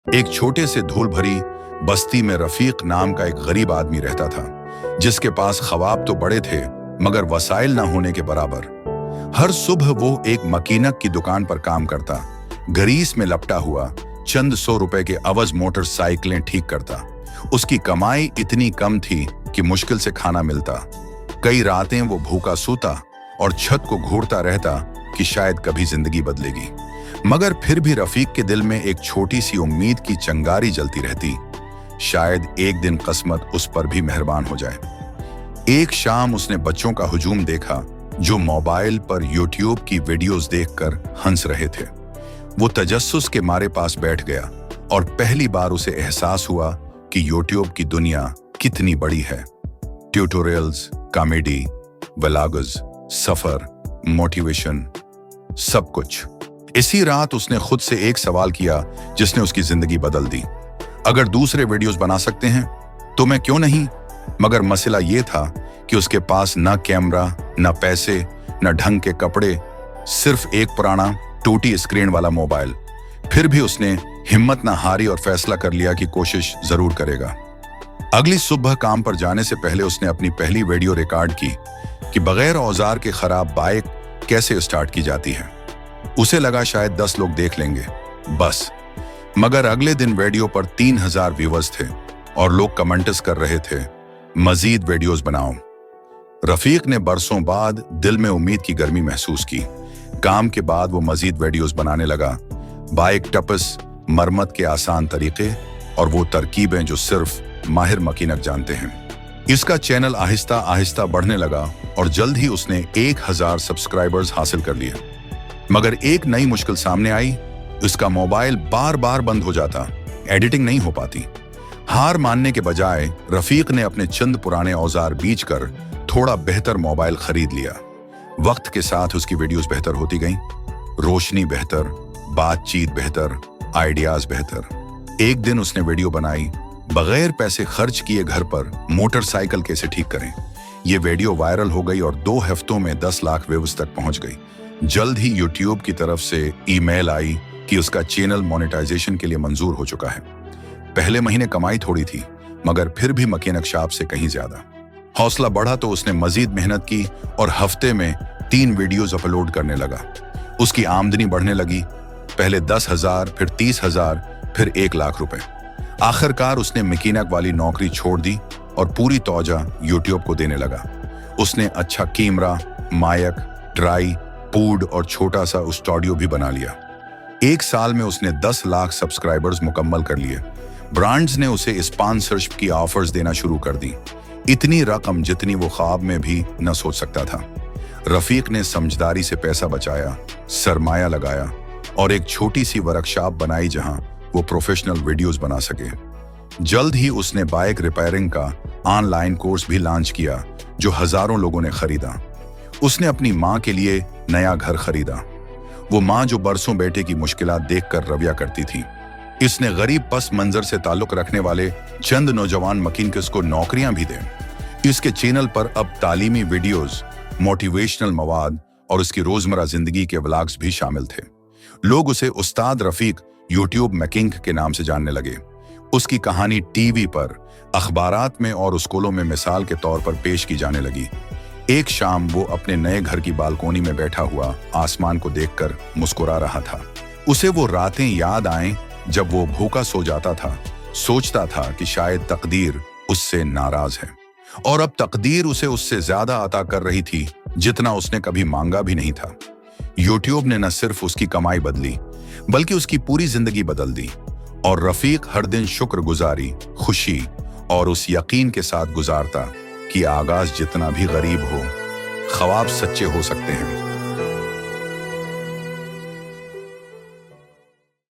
एक छोटे से धूल भरी बस्ती में रफीक नाम का एक गरीब आदमी रहता था, जिसके पास ख्वाब तो बड़े थे मगर वसाइल ना होने के बराबर। हर सुबह वो एक मकीनक की दुकान पर काम करता, ग्रीस में लपटा हुआ चंद 100 रुपए के अवज मोटरसाइकिलें ठीक करता। उसकी कमाई इतनी कम थी कि मुश्किल से खाना मिलता। कई रातें वो भूखा सूता और छत को घूरता रहता कि शायद कभी जिंदगी बदलेगी। मगर फिर भी रफीक के दिल में एक छोटी सी उम्मीद की चिंगारी जलती रहती, शायद एक दिन किस्मत उस पर भी मेहरबान हो जाए। एक शाम उसने बच्चों का हुजूम देखा जो मोबाइल पर यूट्यूब की वीडियोस देखकर हंस रहे थे। वो तजस्सुस के मारे पास बैठ गया और पहली बार उसे एहसास हुआ कि यूट्यूब की दुनिया कितनी बड़ी है। ट्यूटोरियल्स, कॉमेडी, व्लॉग्स, सफर, मोटिवेशन, सब कुछ। इसी रात उसने खुद से एक सवाल किया जिसने उसकी जिंदगी बदल दी। अगर दूसरे वीडियोस बना सकते हैं तो मैं क्यों नहीं? मगर मसला ये था कि उसके पास न कैमरा, न पैसे, न ढंग के कपड़े, सिर्फ एक पुराना टूटी स्क्रीन वाला मोबाइल। फिर भी उसने हिम्मत न हारी और फैसला कर लिया कि कोशिश जरूर करेगा। अगली सुबह काम पर जाने से पहले उसने अपनी पहली वीडियो रिकॉर्ड की कि बगैर औजार के खराब बाइक कैसे स्टार्ट की जाती है। उसे लगा शायद 10 लोग देख लेंगे, बस। मगर अगले दिन वीडियो पर 3000 व्यूअर्स थे और लोग कमेंट्स कर रहे थे, मजीद वीडियोस बनाओ। रफीक ने बरसों बाद दिल में उम्मीद की गर्मी महसूस की। काम के बाद वो मजीद वीडियोस बनाने लगा, बाइक टपस, मरम्मत के आसान तरीके और वो तरकीबें जो सिर्फ माहिर मकीनक जानते हैं। इसका चैनल आहिस्ता आहिस्ता बढ़ने लगा और जल्द ही उसने 1000 सब्सक्राइबर्स हासिल कर लिए। मगर एक नई मुश्किल सामने आई, उसका मोबाइल बार बार बंद हो जाता, एडिटिंग नहीं हो पाती। हार मानने के बजाय रफीक ने अपने चंद पुराने औजार बीच कर थोड़ा बेहतर मोबाइल खरीद लिया। वक्त के साथ उसकी वीडियोस बेहतर होती गईं, रोशनी बेहतर, बातचीत बेहतर, आइडियाज बेहतर। एक दिन उसने वीडियो बनाई, बगैर पैसे खर्च किए घर पर मोटरसाइकिल कैसे ठीक करें। ये वीडियो वायरल हो गई और 2 हफ्तों में 10 लाख व्यूज तक पहुंच गई। जल्द ही यूट्यूब की तरफ से ईमेल आई कि उसका चैनल मोनेटाइजेशन के लिए मंजूर हो चुका है। पहले महीने कमाई थोड़ी थी, मगर फिर भी मकीनक शाप से कहीं ज्यादा। हौसला बढ़ा तो उसने मजीद मेहनत की और हफ्ते में 3 वीडियोस अपलोड करने लगा। उसकी आमदनी बढ़ने लगी, पहले 10,000, फिर 30,000, फिर 1 लाख रुपए। आखिरकार उसने मकीनक वाली नौकरी छोड़ दी और पूरी तौजा यूट्यूब को देने लगा। उसने अच्छा कैमरा, माइक, ड्राई, पूड और छोटा सा स्टूडियो भी बना लिया। 1 साल में उसने 10 लाख सब्सक्राइबर्स मुकम्मल कर लिए। ब्रांड्स ने उसे स्पॉन्सरशिप की ऑफर्स देना शुरू कर दी, इतनी रकम जितनी वो ख्वाब में भी न सोच सकता था। रफीक ने समझदारी से पैसा बचाया, सरमाया लगाया और एक छोटी सी वर्कशॉप बनाई जहां वो प्रोफेशनल वीडियोस बना सके। जल्द ही उसने बाइक रिपेयरिंग का ऑनलाइन कोर्स भी लॉन्च किया जो हजारों लोगों ने खरीदा। उसने अपनी माँ के लिए नया घर खरीदा, वो माँ जो बरसों बेटे की मुश्किलात देखकर रविया करती थी। इसने गरीब पस मंजर से ताल्लुक रखने वाले चंद नौजवान मकीनकिस को नौकरियां भी दें। इसके चैनल पर अब तालीमी वीडियोस, मोटिवेशनल मवाद और उसकी रोजमर्रा जिंदगी के व्लॉग्स भी शामिल थे। लोग उसे उस्ताद रफीक यूट्यूब मैकिंग के नाम से जानने लगे। उसकी कहानी टीवी पर, अखबारात में और स्कूलों में मिसाल के तौर पर पेश की जाने लगी। एक शाम वो अपने नए घर की बालकोनी में बैठा हुआ आसमान को देखकर मुस्कुरा रहा था। उसे वो रातें याद आएं जब वो भूखा सो जाता था, सोचता था कि शायद तकदीर उससे नाराज है और अब तकदीर उसे उससे ज्यादा अता कर रही थी जितना उसने कभी मांगा भी नहीं था। यूट्यूब ने न सिर्फ उसकी कमाई बदली बल्कि उसकी पूरी जिंदगी बदल दी और रफीक हर दिन शुक्रगुजारी, खुशी और उस यकीन के साथ गुजारता कि आगाज जितना भी गरीब हो, ख्वाब सच्चे हो सकते हैं।